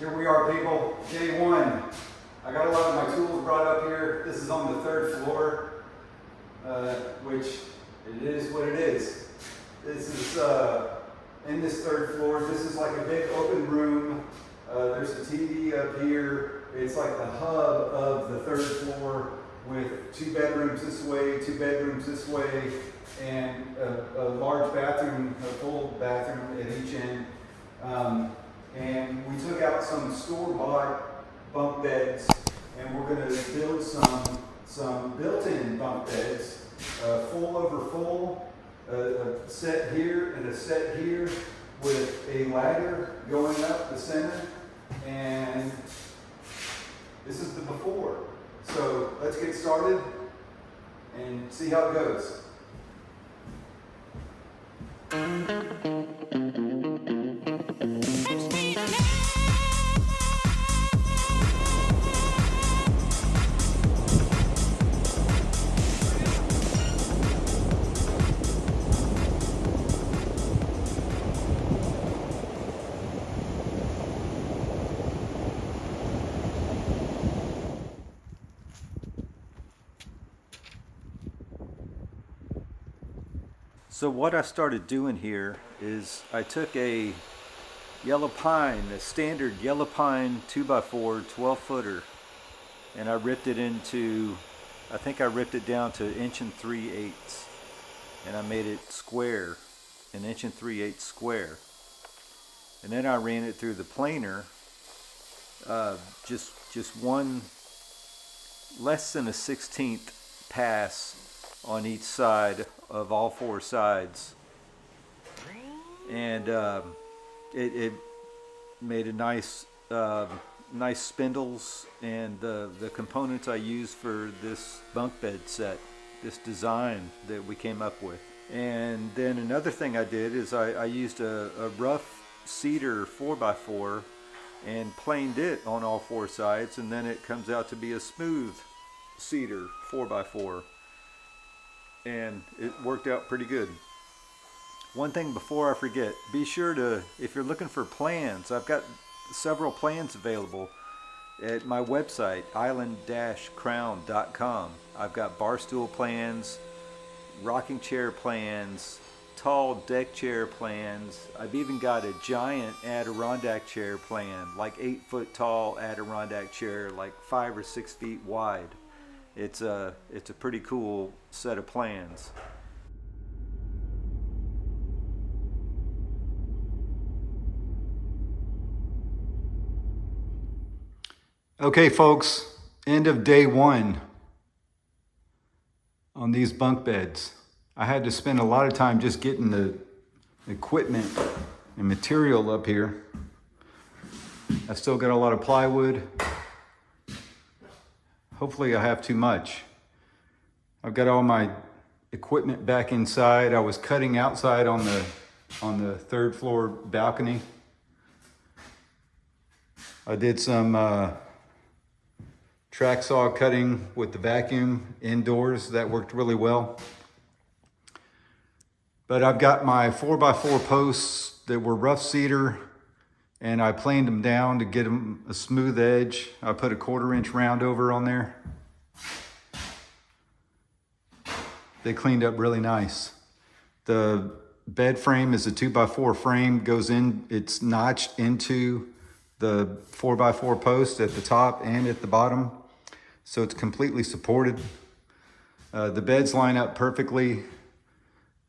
Here we are, people, day one. I got a lot of my tools brought up here. This is on the 3rd floor, which it is what it is. This is in this 3rd floor. This is like a big open room. There's a TV up here. It's like the hub of the 3rd floor with 2 bedrooms this way, 2 bedrooms this way, and a large bathroom, a full bathroom at each end. And we took out some store-bought bunk beds, and we're going to build some built-in bunk beds, full over full, a set here and a set here with a ladder going up the center, and this is the before. So let's get started and see how it goes. So what I started doing here is I took a yellow pine, a standard yellow pine 2x4 12 footer, and I ripped it into, I think I ripped it down to 1 3/8, and I made it square, an 1 3/8 square. And then I ran it through the planer, just one less than a 1/16 pass on each side of all 4 sides, and it made a nice spindles and the components I used for this bunk bed set, this design that we came up with. And then another thing I did is I used a rough cedar 4x4 and planed it on all 4 sides, and then it comes out to be a smooth cedar 4x4. And it worked out pretty good. One thing before I forget, be sure to, if you're looking for plans, I've got several plans available at my website, island-crown.com. I've got bar stool plans, rocking chair plans, tall deck chair plans. I've even got a giant Adirondack chair plan, like 8-foot tall Adirondack chair, like 5 or 6 feet wide. It's a pretty cool set of plans. Okay, folks, end of day one on these bunk beds. I had to spend a lot of time just getting the equipment and material up here. I still got a lot of plywood. Hopefully I have too much. I've got all my equipment back inside. I was cutting outside on the 3rd floor balcony. I did some track saw cutting with the vacuum indoors. That worked really well. But I've got my 4x4 posts that were rough cedar, and I planed them down to get them a smooth edge. I put a 1/4 inch round over on there. They cleaned up really nice. The bed frame is a 2x4 frame, goes in, it's notched into the 4x4 post at the top and at the bottom. So it's completely supported. The beds line up perfectly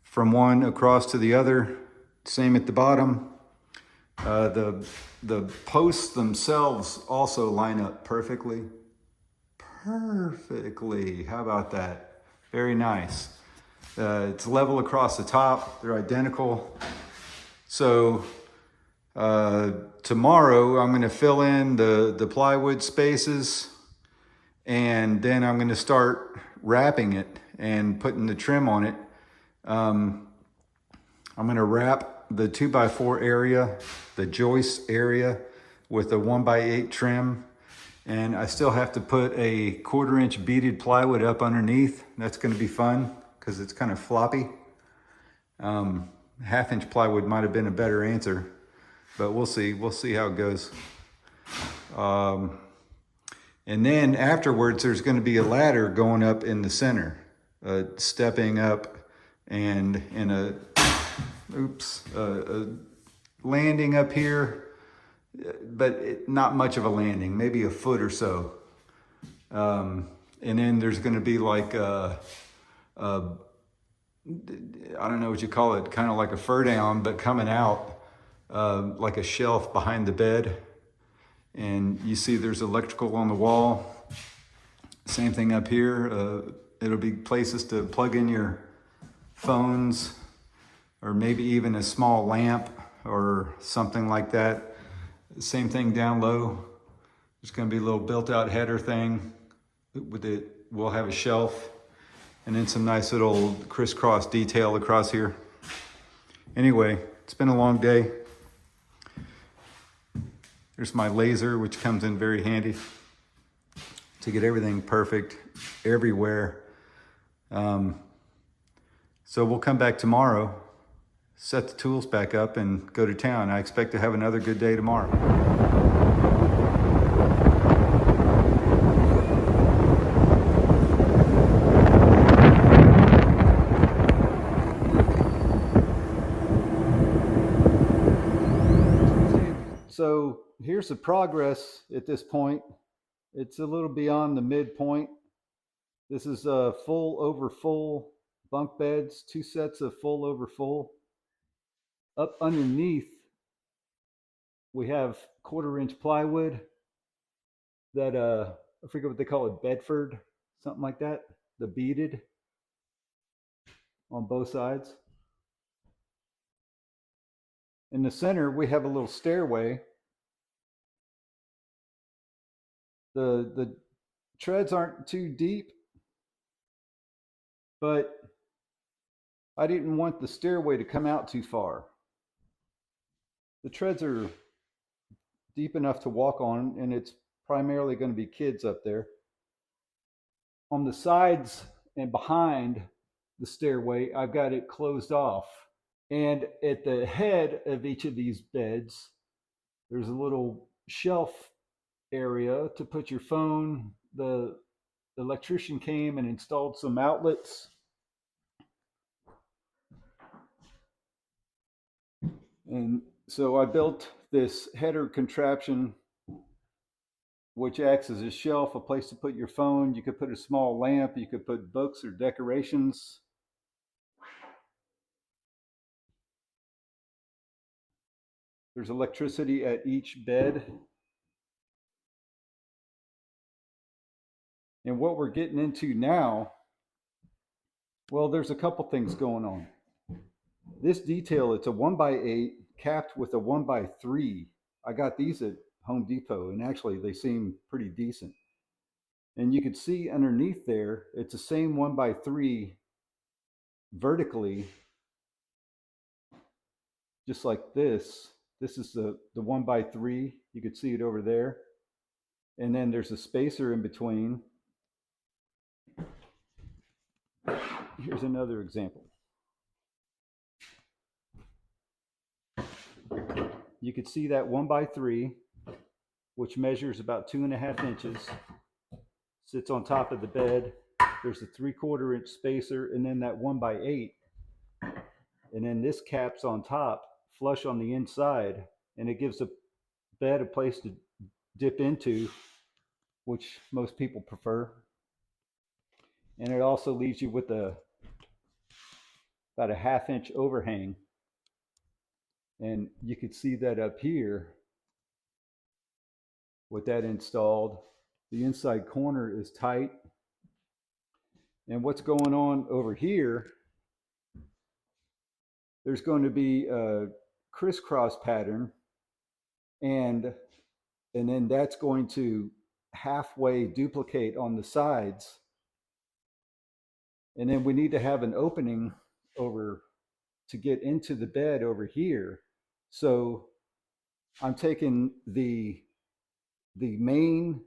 from one across to the other. Same at the bottom. The posts themselves also line up perfectly. Perfectly. How about that? Very nice. It's level across the top. They're identical. So tomorrow I'm going to fill in the plywood spaces, and then I'm going to start wrapping it and putting the trim on it. I'm going to wrap the 2x4 area, the joist area, with a 1x8 trim. And I still have to put a 1/4 inch beaded plywood up underneath. That's going to be fun because it's kind of floppy. 1/2 inch plywood might have been a better answer, but we'll see. We'll see how it goes. And then afterwards, there's going to be a ladder going up in the center, stepping up and in a landing up here, but not much of a landing, maybe a foot or so. And then there's going to be like I don't know what you call it, kind of like a fur down, but coming out like a shelf behind the bed. And you see there's electrical on the wall. Same thing up here. It'll be places to plug in your phones, or maybe even a small lamp or something like that. Same thing down low. There's going to be a little built-out header thing with it. We'll have a shelf and then some nice little crisscross detail across here. Anyway, it's been a long day. There's my laser, which comes in very handy to get everything perfect everywhere. So we'll come back tomorrow, set the tools back up, and go to town. I expect to have another good day tomorrow. So here's the progress at this point. It's a little beyond the midpoint. This is full over full bunk beds, 2 sets of full over full. Up underneath, we have 1/4-inch plywood that I forget what they call it, Bedford, something like that. The beaded on both sides. In the center, we have a little stairway. The treads aren't too deep, but I didn't want the stairway to come out too far. The treads are deep enough to walk on, and it's primarily going to be kids up there. On the sides and behind the stairway, I've got it closed off. And at the head of each of these beds, there's a little shelf area to put your phone. The electrician came and installed some outlets. And so I built this header contraption, which acts as a shelf, a place to put your phone. You could put a small lamp, you could put books or decorations. There's electricity at each bed. And what we're getting into now, well, there's a couple things going on. This detail, it's a 1x8 capped with a 1x3. I got these at Home Depot, and actually they seem pretty decent. And you can see underneath there, it's the same 1x3 vertically, just like this. This is the 1x3. You could see it over there. And then there's a spacer in between. Here's another example. You could see that 1x3, which measures about 2.5 inches, sits on top of the bed. There's a 3/4 inch spacer, and then that 1x8. And then this caps on top, flush on the inside, and it gives the bed a place to dip into, which most people prefer. And it also leaves you with about a 1/2 inch overhang. And you could see that up here with that installed. The inside corner is tight. And what's going on over here, there's going to be a crisscross pattern, and then that's going to halfway duplicate on the sides. And then we need to have an opening over to get into the bed over here. So I'm taking the main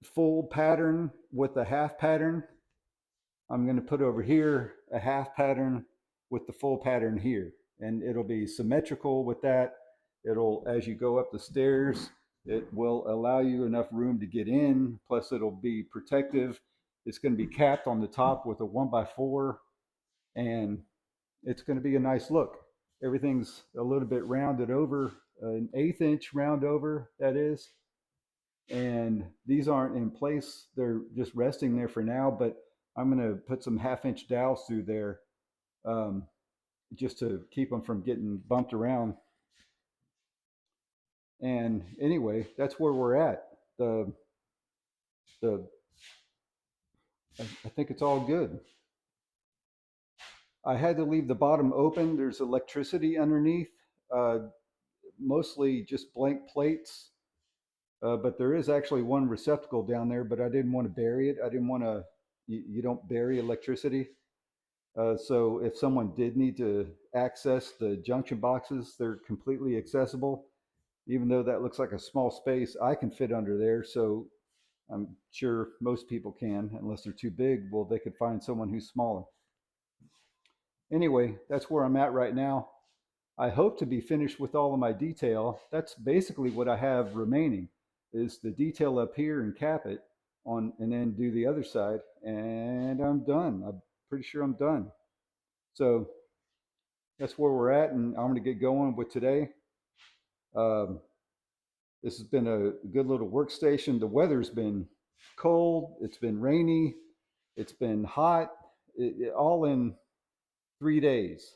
full pattern with the half pattern. I'm going to put over here a half pattern with the full pattern here, and it'll be symmetrical with that. It'll, as you go up the stairs, it will allow you enough room to get in. Plus, it'll be protective. It's going to be capped on the top with a 1x4, and it's going to be a nice look. Everything's a little bit rounded over, an 1/8 inch round over, that is. And these aren't in place, they're just resting there for now, but I'm going to put some 1/2 inch dowels through there, um, just to keep them from getting bumped around. And anyway, that's where we're at. The I think it's all good. I had to leave the bottom open. There's electricity underneath, uh, mostly just blank plates. But there is actually one receptacle down there, but I didn't want to bury it. I didn't want to. You don't bury electricity. So if someone did need to access the junction boxes, they're completely accessible. Even though that looks like a small space, I can fit under there. So I'm sure most people can, unless they're too big. Well, they could find someone who's smaller. Anyway, that's where I'm at right now. I hope to be finished with all of my detail. That's basically what I have remaining is the detail up here and cap it on, and then do the other side, and I'm done. I'm pretty sure I'm done. So that's where we're at, and I'm going to get going with today. Um, this has been a good little workstation. The weather's been cold, it's been rainy, it's been hot, all in 3 days.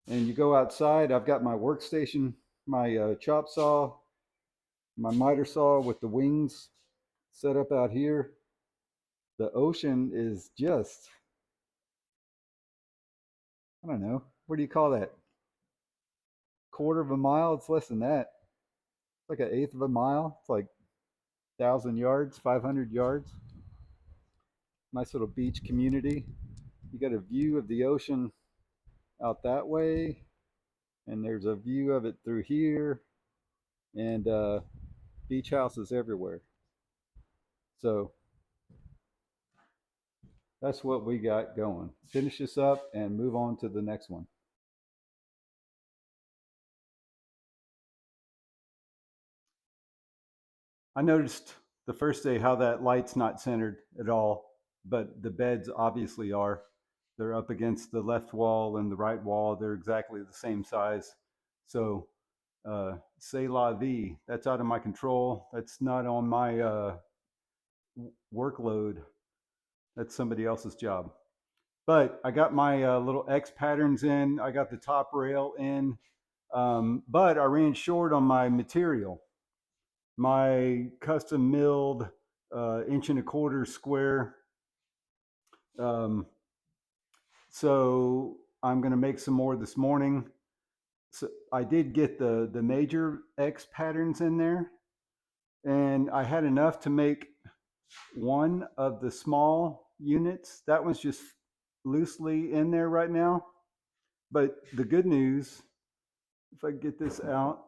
And you go outside, I've got my workstation, my chop saw, my miter saw with the wings set up out here. The ocean is just, I don't know, what do you call that? Quarter of a mile? It's less than that. It's like an eighth of a mile. It's like 1,000 yards, 500 yards. Nice little beach community. You got a view of the ocean out that way, and there's a view of it through here, and beach houses everywhere. So that's what we got going. Finish this up and move on to the next one. I noticed the first day how that light's not centered at all, but the beds obviously are. They're up against the left wall and the right wall. They're exactly the same size. So, c'est la vie. That's out of my control. That's not on my workload. That's somebody else's job. But I got my little X patterns in. I got the top rail in. But I ran short on my material. My custom milled 1.25 inch square. Um, so I'm going to make some more this morning. So I did get the major X patterns in there, and I had enough to make one of the small units. That one's just loosely in there right now. But the good news, if I get this out,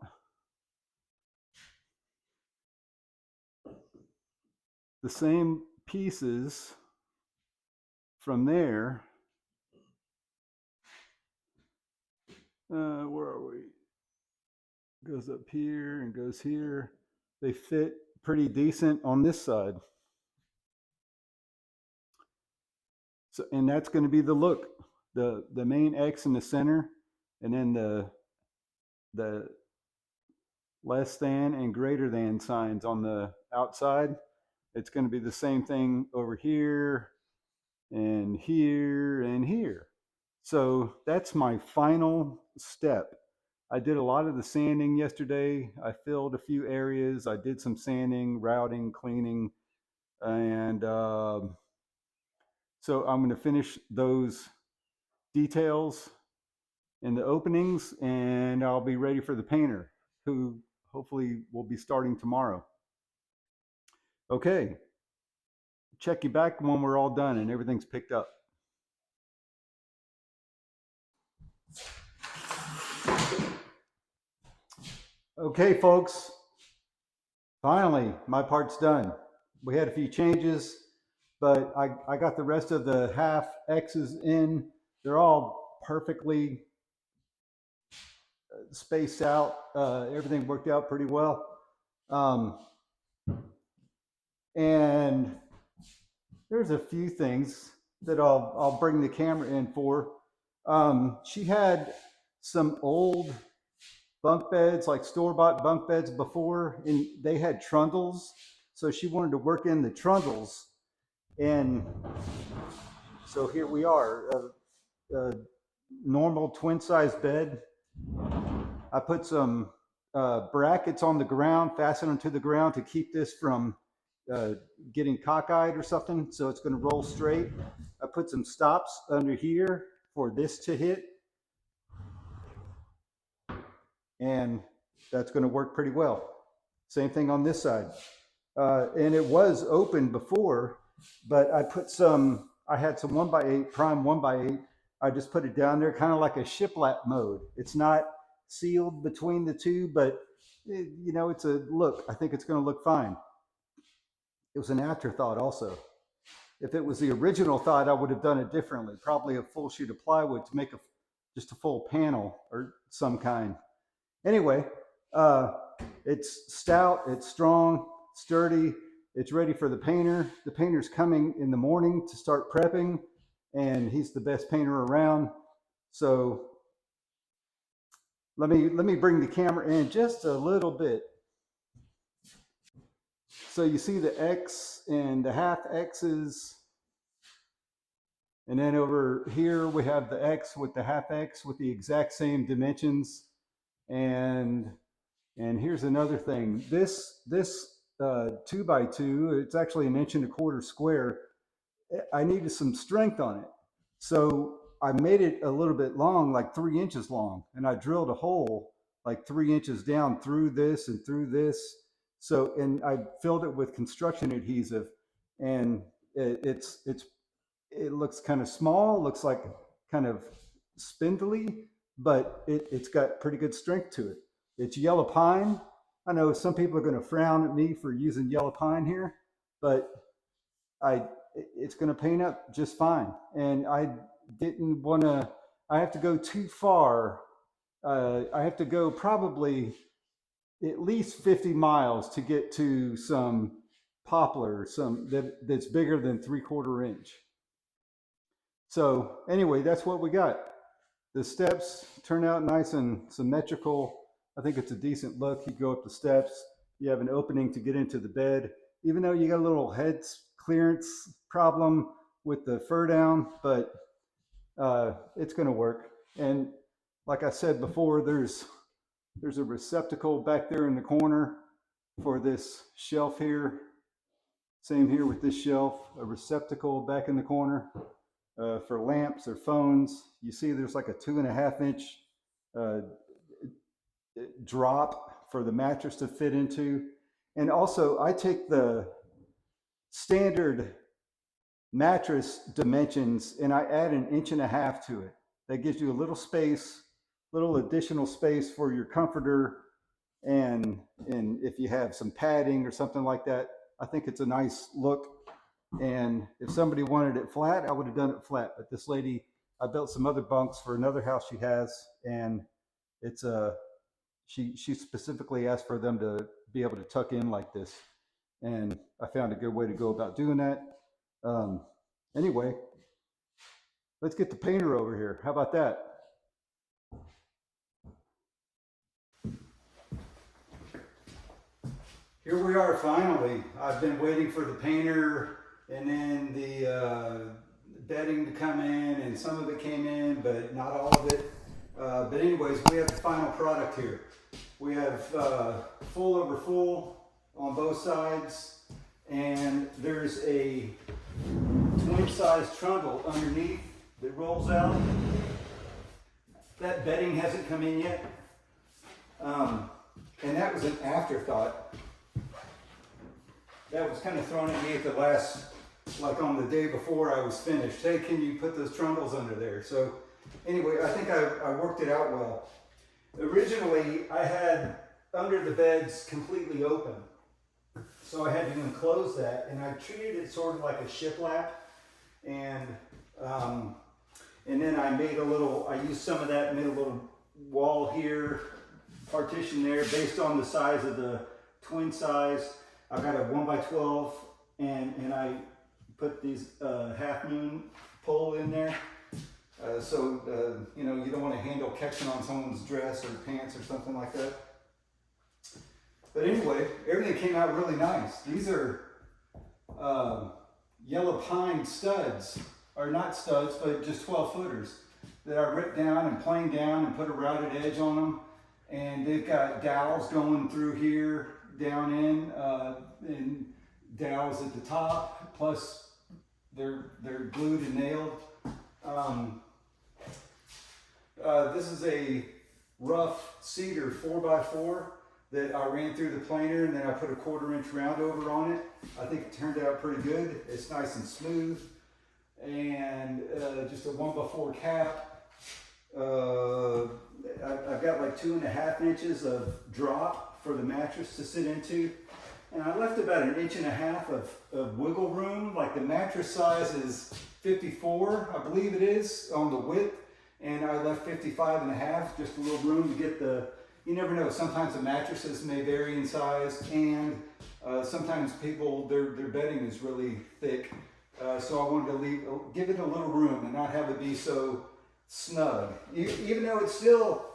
the same pieces from there. Where are we? Goes up here and goes here. They fit pretty decent on this side. So, and that's going to be the look. The main X in the center, and then the less than and greater than signs on the outside. It's going to be the same thing over here and here and here. So that's my final step. I did a lot of the sanding yesterday. I filled a few areas. I did some sanding, routing, cleaning, and so I'm going to finish those details in the openings, and I'll be ready for the painter, who hopefully will be starting tomorrow. Okay, check you back when we're all done and everything's picked up. Okay, folks, finally, my part's done. We had a few changes, but I got the rest of the half X's in. They're all perfectly spaced out. Everything worked out pretty well. Um, and there's a few things that I'll bring the camera in for. She had some old bunk beds, like store-bought bunk beds before, and they had trundles. So she wanted to work in the trundles. And so here we are, a normal twin-sized bed. I put some brackets on the ground, fasten them to the ground to keep this from uh, getting cockeyed or something. So it's going to roll straight. I put some stops under here for this to hit. And that's going to work pretty well. Same thing on this side. And it was open before, but I had some 1x8, prime 1x8. I just put it down there kind of like a shiplap mode. It's not sealed between the two, but it's a look. I think it's going to look fine. It was an afterthought also. If it was the original thought, I would have done it differently. Probably a full sheet of plywood to make just a full panel or some kind. Anyway, it's stout, it's strong, sturdy, it's ready for the painter. The painter's coming in the morning to start prepping, and he's the best painter around. So let me bring the camera in just a little bit. So you see the X and the half X's, and then over here we have the X with the half X with the exact same dimensions. And here's another thing. This 2x2, it's actually 1.25 inches square. I needed some strength on it. So I made it a little bit long, like 3 inches long. And I drilled a hole like 3 inches down through this and through this. So, and I filled it with construction adhesive. And it looks kind of small, looks like kind of spindly, but it's got pretty good strength to it. It's yellow pine. I know some people are going to frown at me for using yellow pine here, but it's going to paint up just fine. And I didn't want to. I have to go too far. I have to go probably at least 50 miles to get to some poplar, that's bigger than 3/4 inch. So anyway, that's what we got. The steps turn out nice and symmetrical. I think it's a decent look. You go up the steps, you have an opening to get into the bed, even though you got a little head clearance problem with the fur down, but it's going to work. And like I said before, there's a receptacle back there in the corner for this shelf here. Same here with this shelf, a receptacle back in the corner. For lamps or phones. You see there's like a 2.5 inch drop for the mattress to fit into. And also I take the standard mattress dimensions and I add 1.5 inches to it. That gives you a little space, little additional space for your comforter. And if you have some padding or something like that, I think it's a nice look. And if somebody wanted it flat, I would have done it flat. But this lady, I built some other bunks for another house she has, and it's she specifically asked for them to be able to tuck in like this, and I found a good way to go about doing that. Anyway, let's get the painter over here. How about that? Here we are finally. I've been waiting for the painter and then the bedding to come in, and some of it came in, but not all of it. But anyways, we have the final product here. We have full over full on both sides, and there's a twin-size trundle underneath that rolls out. That bedding hasn't come in yet, and that was an afterthought. That was kind of thrown at me at the last, like on the day before I was finished. Hey, can you put those trundles under there? So anyway, I think I worked it out well. Originally, I had under the beds completely open. So I had to enclose that, and I treated it sort of like a shiplap. And then I used some of that and made a little wall here, partition there, based on the size of the twin size. I've got a 1x12, and I put these half moon pole in there. So you know, you don't want to handle catching on someone's dress or pants or something like that. But anyway, everything came out really nice. These are yellow pine studs, or not studs, but just 12 footers that I ripped down and planed down and put a routed edge on them. And they've got dowels going through here, down in, and dowels at the top, plus they're glued and nailed. This is a rough cedar 4x4 that I ran through the planer, and then I put a 1/4 inch round over on it. I think it turned out pretty good. It's nice and smooth, and just a 1x4 cap. I've got like 2.5 inches of drop for the mattress to sit into, and I left about 1.5 inches of wiggle room. Like the mattress size is 54, I believe it is, on the width, and I left 55.5, just a little room to get the, you never know, sometimes the mattresses may vary in size, and sometimes people, their bedding is really thick, so I wanted to give it a little room and not have it be so snug. Even though it's still,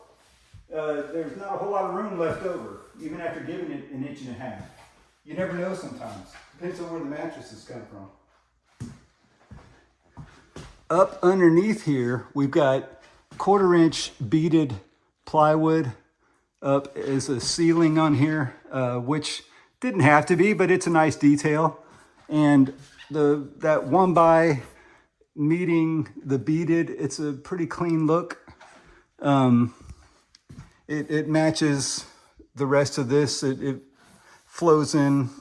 there's not a whole lot of room left over, even after giving it 1.5 inches. You never know sometimes. Depends on where the mattresses come from. Up underneath here, we've got 1/4 inch beaded plywood up as a ceiling on here, which didn't have to be, but it's a nice detail. And that 1x meeting the beaded, it's a pretty clean look. It matches the rest of this. It flows in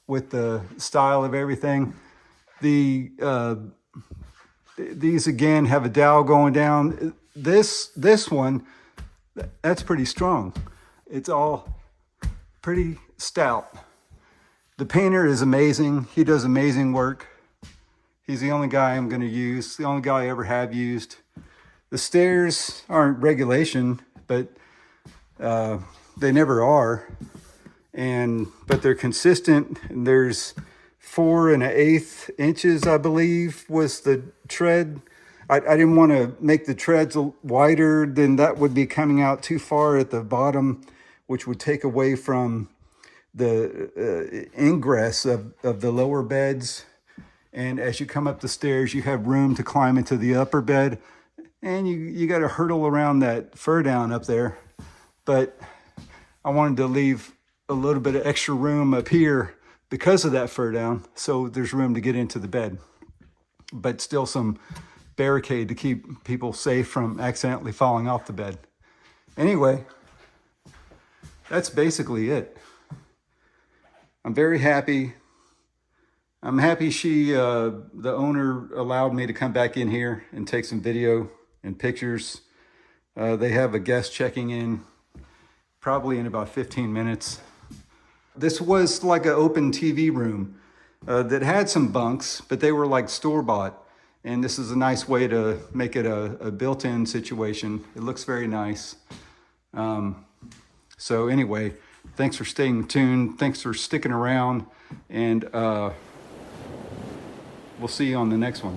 with the style of everything. These again have a dowel going down. This one, that's pretty strong. It's all pretty stout. The painter is amazing. He does amazing work. He's the only guy I'm going to use, the only guy I ever have used. The stairs aren't regulation, but they never are. But they're consistent, and there's 4 1/8 inches, I believe, was the tread. I didn't want to make the treads wider, then that would be coming out too far at the bottom, which would take away from the ingress of the lower beds. And as you come up the stairs, you have room to climb into the upper bed, and you got to hurdle around that fur down up there. But I wanted to leave a little bit of extra room up here because of that fur down, so there's room to get into the bed, but still some barricade to keep people safe from accidentally falling off the bed. Anyway, that's basically it. I'm very happy. I'm happy the owner allowed me to come back in here and take some video and pictures. They have a guest checking in probably in about 15 minutes. This was like an open TV room that had some bunks, but they were like store-bought. And this is a nice way to make it a built-in situation. It looks very nice. So anyway, thanks for staying tuned. Thanks for sticking around. And we'll see you on the next one.